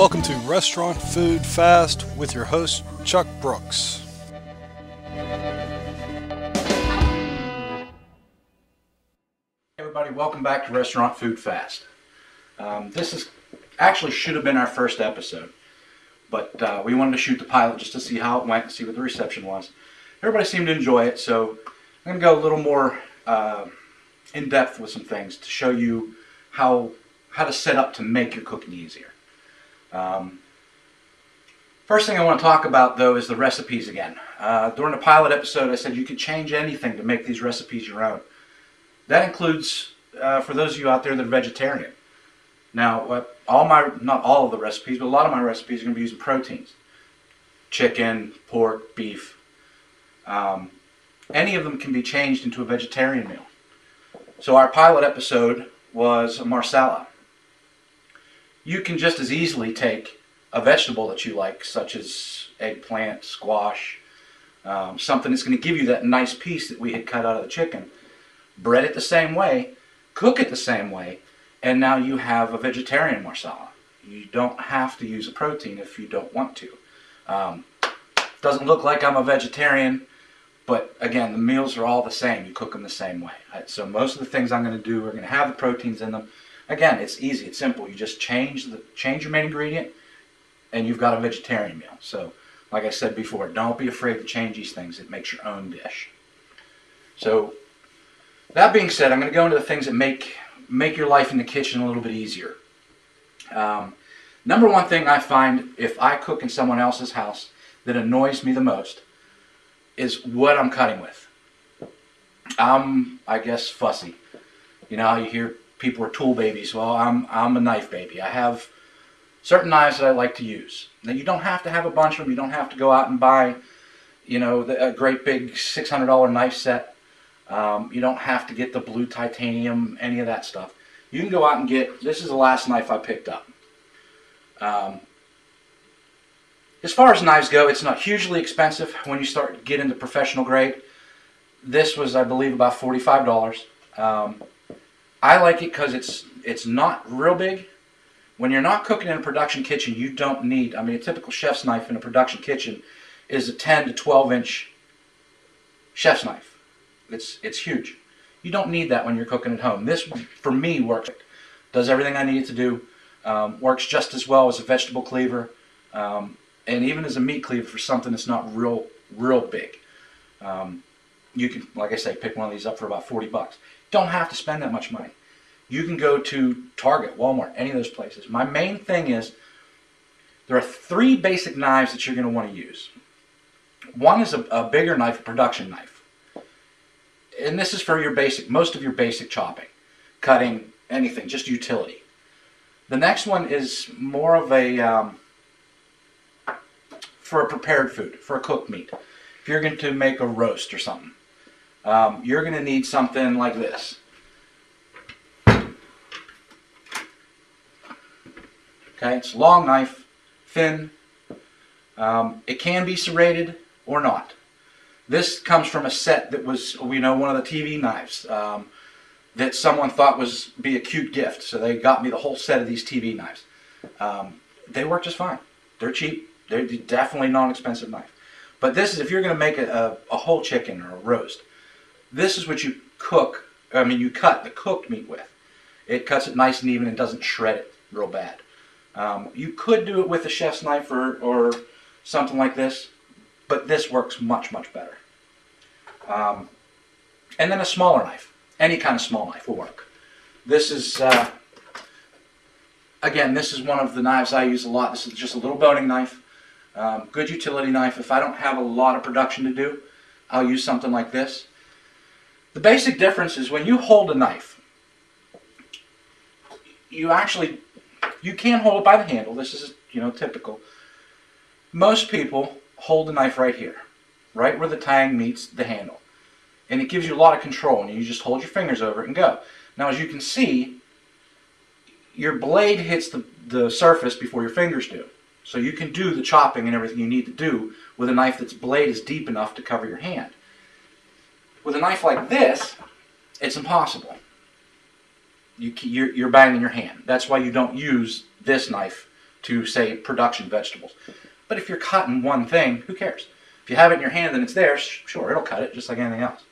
Welcome to Restaurant Food Fast with your host, Chuck Brooks. Everybody, welcome back to Restaurant Food Fast. Actually should have been our first episode, but we wanted to shoot the pilot just to see how it went and see what the reception was. Everybody seemed to enjoy it, so I'm going to go a little more in depth with some things to show you how to set up to make your cooking easier. First thing I want to talk about, though, is the recipes again. During the pilot episode, I said you could change anything to make these recipes your own. That includes, for those of you out there that are vegetarian. Now, not all of the recipes, but a lot of my recipes are going to be using proteins. Chicken, pork, beef. Any of them can be changed into a vegetarian meal. So our pilot episode was a marsala. You can just as easily take a vegetable that you like, such as eggplant, squash, something that's going to give you that nice piece that we had cut out of the chicken, bread it the same way, cook it the same way, and now you have a vegetarian marsala. You don't have to use a protein if you don't want to. Doesn't look like I'm a vegetarian, but again, the meals are all the same. You cook them the same way. So most of the things I'm going to do are going to have the proteins in them. Again, it's easy, it's simple. You just change your main ingredient and you've got a vegetarian meal. So, like I said before, don't be afraid to change these things. It makes your own dish. So, that being said, I'm going to go into the things that make your life in the kitchen a little bit easier. Number one thing I find if I cook in someone else's house that annoys me the most is what I'm cutting with. I'm, I guess, fussy. You know how you hear people are tool babies. Well, I'm a knife baby. I have certain knives that I like to use. Now, you don't have to have a bunch of them. You don't have to go out and buy, a great big $600 knife set. You don't have to get the blue titanium, any of that stuff. You can go out and this is the last knife I picked up. As far as knives go, it's not hugely expensive when you start to get into professional grade. This was, I believe, about $45. I like it because it's not real big. When you're not cooking in a production kitchen, you don't need, a typical chef's knife in a production kitchen is a 10 to 12 inch chef's knife. It's huge. You don't need that when you're cooking at home. This, for me, works. Does everything I need it to do. Works just as well as a vegetable cleaver, and even as a meat cleaver for something that's not real big. You can, like I say, pick one of these up for about $40. Don't have to spend that much money. You can go to Target, Walmart, any of those places. My main thing is there are 3 basic knives that you're going to want to use. One is a bigger knife, a production knife. And this is for most of your basic chopping, cutting, anything, just utility. The next one is more of for a prepared food, for a cooked meat. If you're going to make a roast or something, you're going to need something like this. Okay, it's a long knife, thin. It can be serrated or not. This comes from a set that was, one of the TV knives that someone thought be a cute gift. So they got me the whole set of these TV knives. They work just fine. They're cheap. They're definitely non-expensive knife. But this is, if you're going to make a whole chicken or a roast, this is what you cut the cooked meat with. It cuts it nice and even and doesn't shred it real bad. You could do it with a chef's knife or something like this, but this works much, much better. And then a smaller knife. Any kind of small knife will work. This is, again, this is one of the knives I use a lot. This is just a little boning knife. Good utility knife. If I don't have a lot of production to do, I'll use something like this. The basic difference is when you hold a knife, you can hold it by the handle. This is, typical. Most people hold the knife right here, right where the tang meets the handle. And it gives you a lot of control, and you just hold your fingers over it and go. Now, as you can see, your blade hits the surface before your fingers do. So you can do the chopping and everything you need to do with a knife that's blade is deep enough to cover your hand. With a knife like this, it's impossible. You're banging your hand. That's why you don't use this knife to, say, production vegetables. But if you're cutting one thing, who cares? If you have it in your hand and it's there, sure, it'll cut it just like anything else.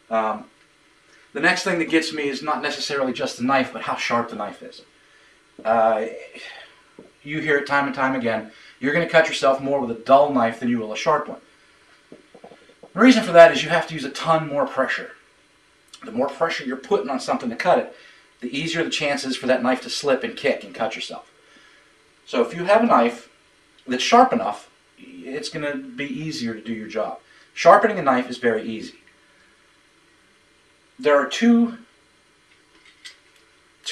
The next thing that gets me is not necessarily just the knife, but how sharp the knife is. You hear it time and time again. You're going to cut yourself more with a dull knife than you will a sharp one. The reason for that is you have to use a ton more pressure. The more pressure you're putting on something to cut it, the easier the chances for that knife to slip and kick and cut yourself. So if you have a knife that's sharp enough, it's going to be easier to do your job. Sharpening a knife is very easy. There are two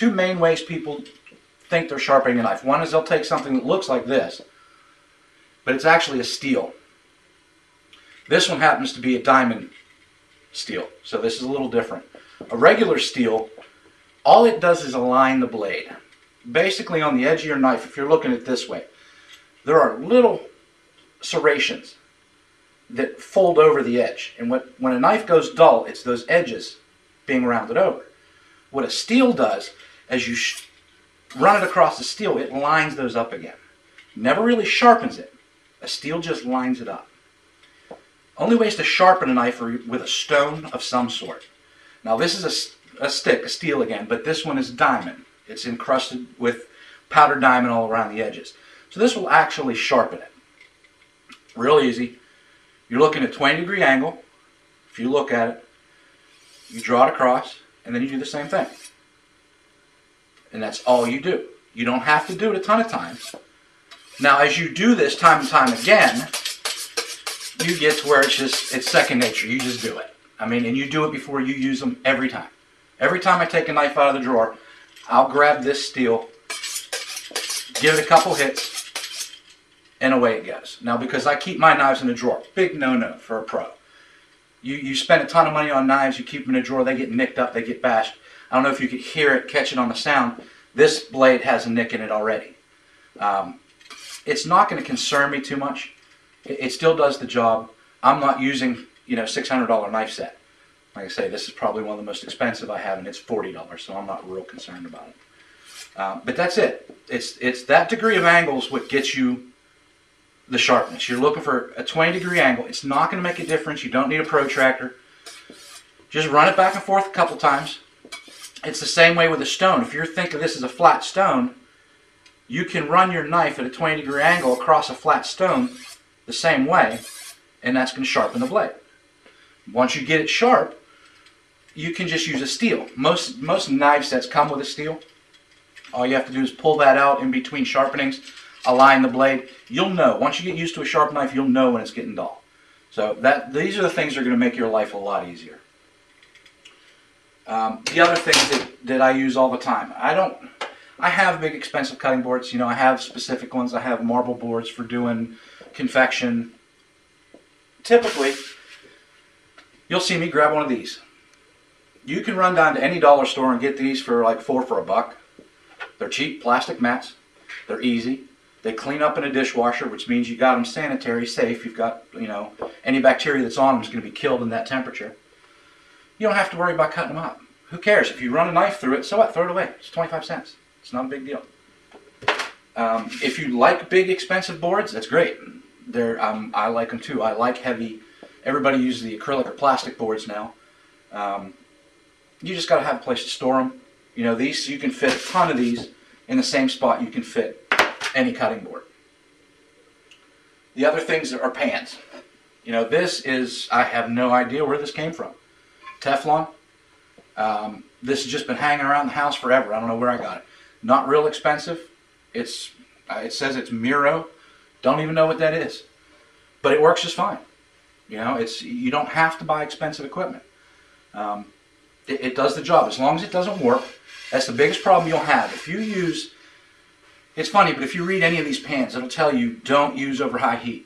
main ways people think they're sharpening a knife. One is they'll take something that looks like this, but it's actually a steel. This one happens to be a diamond steel, so this is a little different. A regular steel, all it does is align the blade. Basically on the edge of your knife, if you're looking at it this way, there are little serrations that fold over the edge. And when a knife goes dull, it's those edges being rounded over. What a steel does, as you run it across the steel, it lines those up again. Never really sharpens it. A steel just lines it up. Only ways to sharpen a knife are with a stone of some sort. Now this is a stick, a steel again, but this one is diamond. It's encrusted with powdered diamond all around the edges. So this will actually sharpen it. Real easy. You're looking at a 20-degree angle. If you look at it, you draw it across, and then you do the same thing. And that's all you do. You don't have to do it a ton of times. Now, as you do this time and time again, you get to where it's second nature. You just do it. I mean, and you do it before you use them every time. Every time I take a knife out of the drawer, I'll grab this steel, give it a couple hits, and away it goes. Now, because I keep my knives in a drawer, big no-no for a pro. You spend a ton of money on knives, you keep them in a drawer, they get nicked up, they get bashed. I don't know if you could hear it, catch it on the sound. This blade has a nick in it already. It's not going to concern me too much. It still does the job. I'm not using, $600 knife set. Like I say, this is probably one of the most expensive I have, and it's $40, so I'm not real concerned about it. But that's it. It's that degree of angle is what gets you the sharpness. You're looking for a 20-degree angle. It's not going to make a difference. You don't need a protractor. Just run it back and forth a couple times. It's the same way with a stone. If you're thinking this is a flat stone, you can run your knife at a 20-degree angle across a flat stone the same way, and that's going to sharpen the blade. Once you get it sharp, you can just use a steel. Most knife sets come with a steel. All you have to do is pull that out in between sharpenings, align the blade. You'll know. Once you get used to a sharp knife, you'll know when it's getting dull. So these are the things that are going to make your life a lot easier. The other things that I use all the time. I have big expensive cutting boards. I have specific ones. I have marble boards for doing confection. Typically, you'll see me grab one of these. You can run down to any dollar store and get these for like $4 for $1. They're cheap plastic mats. They're easy. They clean up in a dishwasher, which means you got them sanitary, safe. You've got, any bacteria that's on them is going to be killed in that temperature. You don't have to worry about cutting them up. Who cares? If you run a knife through it, so what? Throw it away. It's 25 cents. It's not a big deal. If you like big, expensive boards, that's great. I like them too. I like heavy. Everybody uses the acrylic or plastic boards now. You just got to have a place to store them. These, you can fit a ton of these in the same spot you can fit any cutting board. The other things are pans. This is, I have no idea where this came from. Teflon. This has just been hanging around the house forever. I don't know where I got it. Not real expensive. It says it's Miro. Don't even know what that is. But it works just fine. You don't have to buy expensive equipment. It does the job. As long as it doesn't warp, that's the biggest problem you'll have. If you use, it's funny, but if you read any of these pans, it'll tell you don't use over high heat.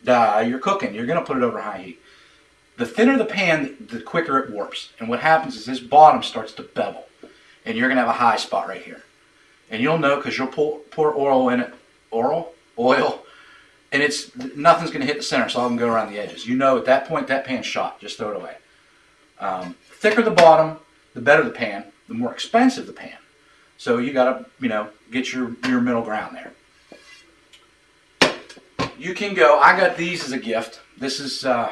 You're cooking. You're going to put it over high heat. The thinner the pan, the quicker it warps. And what happens is this bottom starts to bevel. And you're going to have a high spot right here. And you'll know because you'll pour oil in it. Oil. And nothing's going to hit the center, so all can go around the edges. At that point, that pan's shot. Just throw it away. Thicker the bottom, the better the pan, the more expensive the pan. So you got to, get your middle ground there. You can go, I got these as a gift. This is a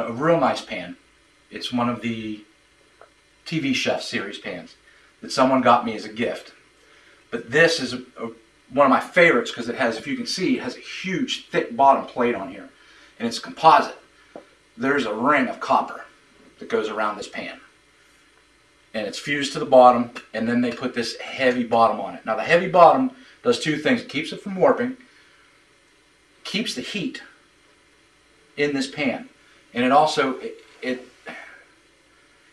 real nice pan. It's one of the TV Chef series pans that someone got me as a gift. But this is one of my favorites because it has, if you can see, it has a huge thick bottom plate on here. And it's composite. There's a ring of copper that goes around this pan. And it's fused to the bottom, and then they put this heavy bottom on it. Now the heavy bottom does two things. It keeps it from warping, keeps the heat in this pan, and it also it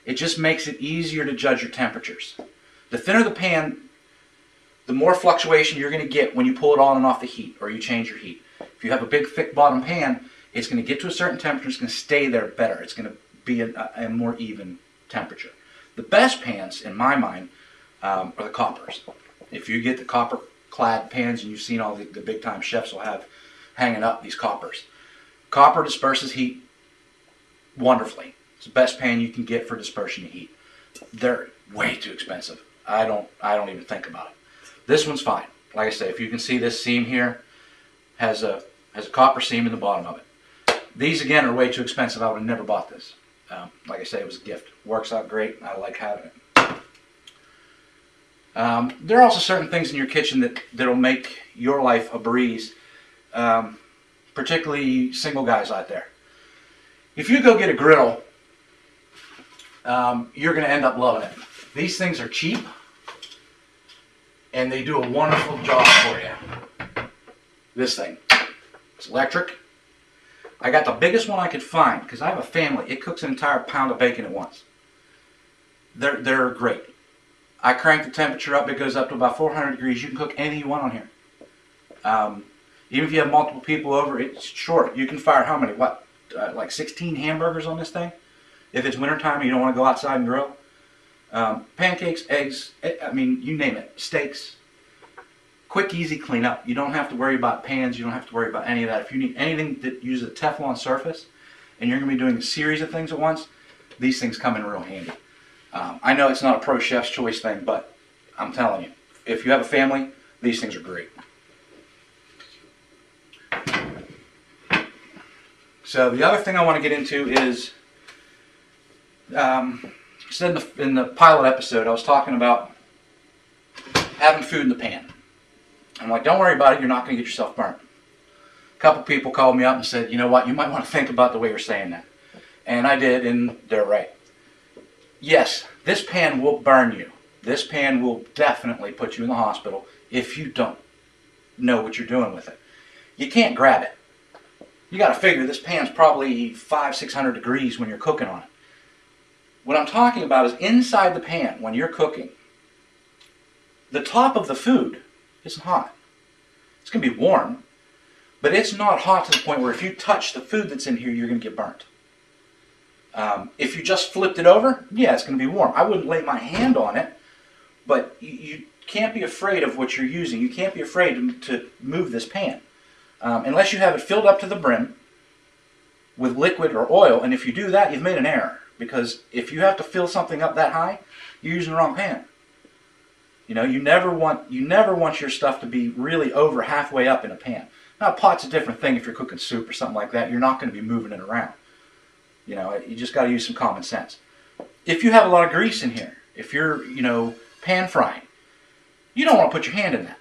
just makes it easier to judge your temperatures. The thinner the pan, the more fluctuation you're going to get when you pull it on and off the heat or you change your heat. If you have a big thick bottom pan, it's going to get to a certain temperature, it's going to stay there better. It's going to be a more even temperature. The best pans, in my mind, are the coppers. If you get the copper clad pans, and you've seen all the big time chefs will have hanging up these coppers. Copper disperses heat wonderfully. It's the best pan you can get for dispersion of heat. They're way too expensive. I don't even think about it. This one's fine. Like I say, if you can see this seam here, has a copper seam in the bottom of it. These again are way too expensive. I would have never bought this. Like I say, it was a gift. Works out great. I like having it. There are also certain things in your kitchen that'll make your life a breeze, particularly single guys out there. If you go get a griddle, you're going to end up loving it. These things are cheap, and they do a wonderful job for you. This thing, it's electric. I got the biggest one I could find because I have a family. It cooks an entire pound of bacon at once. They're great. I crank the temperature up. It goes up to about 400 degrees. You can cook anything you want on here. Even if you have multiple people over, it's short. You can fire how many? Like 16 hamburgers on this thing? If it's wintertime and you don't want to go outside and grill. Pancakes, eggs, I mean, you name it. Steaks. Quick, easy cleanup. You don't have to worry about pans. You don't have to worry about any of that. If you need anything that uses a Teflon surface and you're going to be doing a series of things at once, these things come in real handy. I know it's not a pro chef's choice thing, but I'm telling you, if you have a family, these things are great. So the other thing I want to get into is, in the pilot episode, I was talking about having food in the pan. I'm like, don't worry about it, you're not going to get yourself burnt. A couple people called me up and said, you know what, you might want to think about the way you're saying that. And I did, and they're right. Yes, this pan will burn you. This pan will definitely put you in the hospital if you don't know what you're doing with it. You can't grab it. You got to figure this pan's probably 500-600 degrees when you're cooking on it. What I'm talking about is inside the pan when you're cooking. The top of the food isn't hot. It's going to be warm, but it's not hot to the point where if you touch the food that's in here, you're going to get burnt. If you just flipped it over, yeah, it's going to be warm. I wouldn't lay my hand on it, but you can't be afraid of what you're using. You can't be afraid to move this pan. Unless you have it filled up to the brim with liquid or oil, and if you do that, you've made an error. Because if you have to fill something up that high, you're using the wrong pan. You know, you never want your stuff to be really over halfway up in a pan. Now, a pot's a different thing. If you're cooking soup or something like that, you're not going to be moving it around. You know, you just got to use some common sense. If you have a lot of grease in here, if you're, pan frying, you don't want to put your hand in that.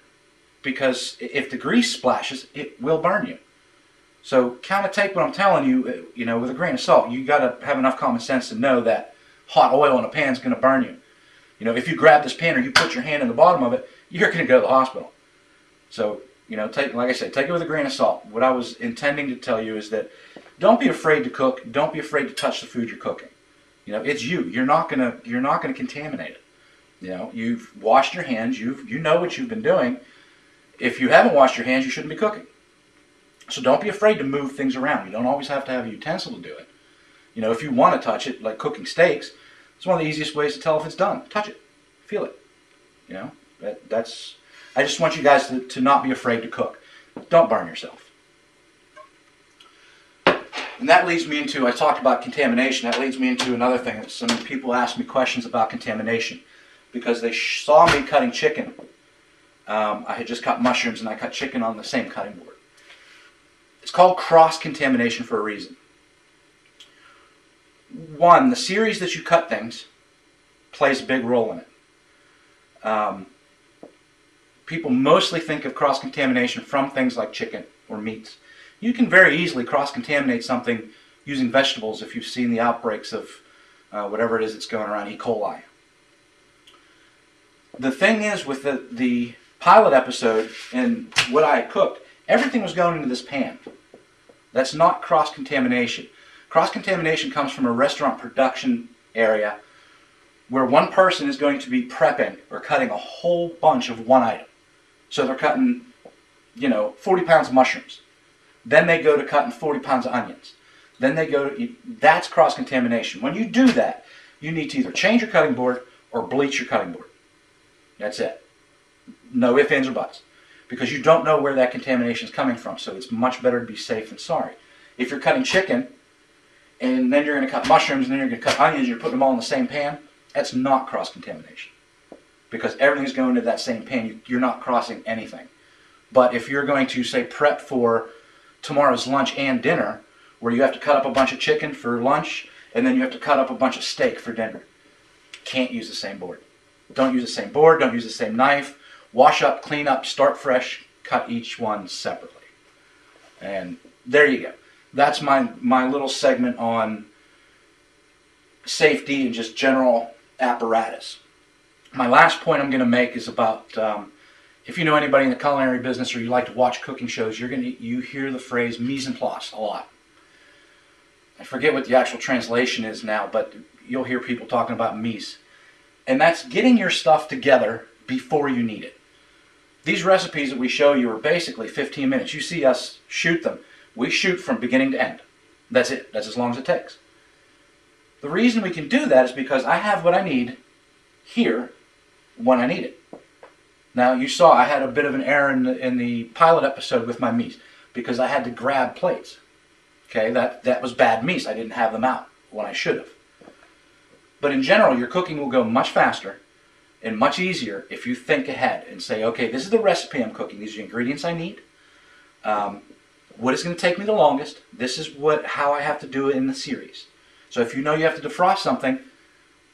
Because if the grease splashes, it will burn you. So kind of take what I'm telling you, with a grain of salt. You got to have enough common sense to know that hot oil in a pan is going to burn you. If you grab this pan or you put your hand in the bottom of it, you're going to go to the hospital. So, like I said, take it with a grain of salt. What I was intending to tell you is that don't be afraid to cook. Don't be afraid to touch the food you're cooking. It's you. You're not going to contaminate it. You've washed your hands. You know what you've been doing. If you haven't washed your hands, you shouldn't be cooking. So don't be afraid to move things around. You don't always have to have a utensil to do it. If you want to touch it, like cooking steaks, it's one of the easiest ways to tell if it's done. Touch it. Feel it. I just want you guys to not be afraid to cook. Don't burn yourself. And that leads me into, I talked about contamination, that leads me into another thing. Some people ask me questions about contamination. because they saw me cutting chicken. I had just cut mushrooms and I cut chicken on the same cutting board. It's called cross-contamination for a reason. One, the series that you cut things plays a big role in it. People mostly think of cross-contamination from things like chicken or meats. You can very easily cross-contaminate something using vegetables if you've seen the outbreaks of whatever it is that's going around, E. coli. The thing is, with the pilot episode and what I had cooked, everything was going into this pan. That's not cross-contamination. Cross-contamination comes from a restaurant production area where one person is going to be prepping or cutting a whole bunch of one item. So they're cutting, 40 pounds of mushrooms. Then they go to cutting 40 pounds of onions. Then they go to, that's cross-contamination. When you do that, you need to either change your cutting board or bleach your cutting board. That's it. No ifs, ands, or buts. Because you don't know where that contamination is coming from, so it's much better to be safe than sorry. If you're cutting chicken, and then you're going to cut mushrooms, and then you're going to cut onions, and you're putting them all in the same pan, that's not cross-contamination. Because everything's going into that same pan, you're not crossing anything. But if you're going to, say, prep for tomorrow's lunch and dinner, where you have to cut up a bunch of chicken for lunch, and then you have to cut up a bunch of steak for dinner, can't use the same board. Don't use the same board, don't use the same knife. Wash up, clean up, start fresh, cut each one separately. And there you go. That's my little segment on safety and just general apparatus. My last point I'm going to make is about, if you know anybody in the culinary business or you like to watch cooking shows, you hear the phrase mise en place a lot. I forget what the actual translation is now, but you'll hear people talking about mise. And that's getting your stuff together before you need it. These recipes that we show you are basically 15 minutes. You see us shoot them. We shoot from beginning to end. That's it. That's as long as it takes. The reason we can do that is because I have what I need here when I need it. Now, you saw I had a bit of an error in the pilot episode with my mise because I had to grab plates. Okay, that was bad mise. I didn't have them out when I should have. But in general, your cooking will go much faster and much easier if you think ahead and say, okay, this is the recipe I'm cooking. These are the ingredients I need. What is going to take me the longest? This is how I have to do it in the series. So if you know you have to defrost something,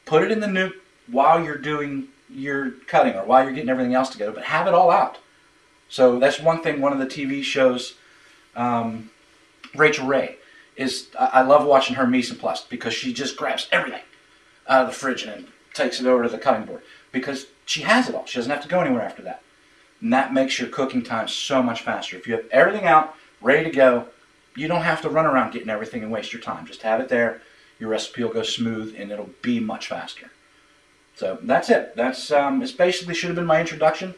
put it in the nuke while you're doing your cutting or while you're getting everything else together, but have it all out. So that's one thing, one of the TV shows, Rachel Ray, I love watching her mise en place because she just grabs everything out of the fridge and takes it over to the cutting board because she has it all. She doesn't have to go anywhere after that. And that makes your cooking time so much faster. If you have everything out, ready to go, you don't have to run around getting everything and waste your time. Just have it there. Your recipe will go smooth and it'll be much faster. So that's it. This basically should have been my introduction.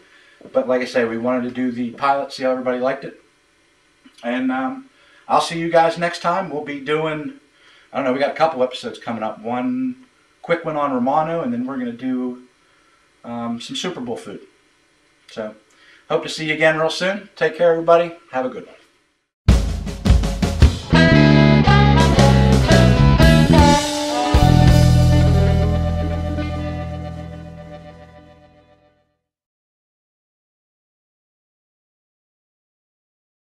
But like I say, we wanted to do the pilot, see how everybody liked it. And I'll see you guys next time. We'll be doing, I don't know, we got a couple episodes coming up. One quick one on Romano, and then we're going to do some Super Bowl food. So, hope to see you again real soon. Take care, everybody. Have a good one.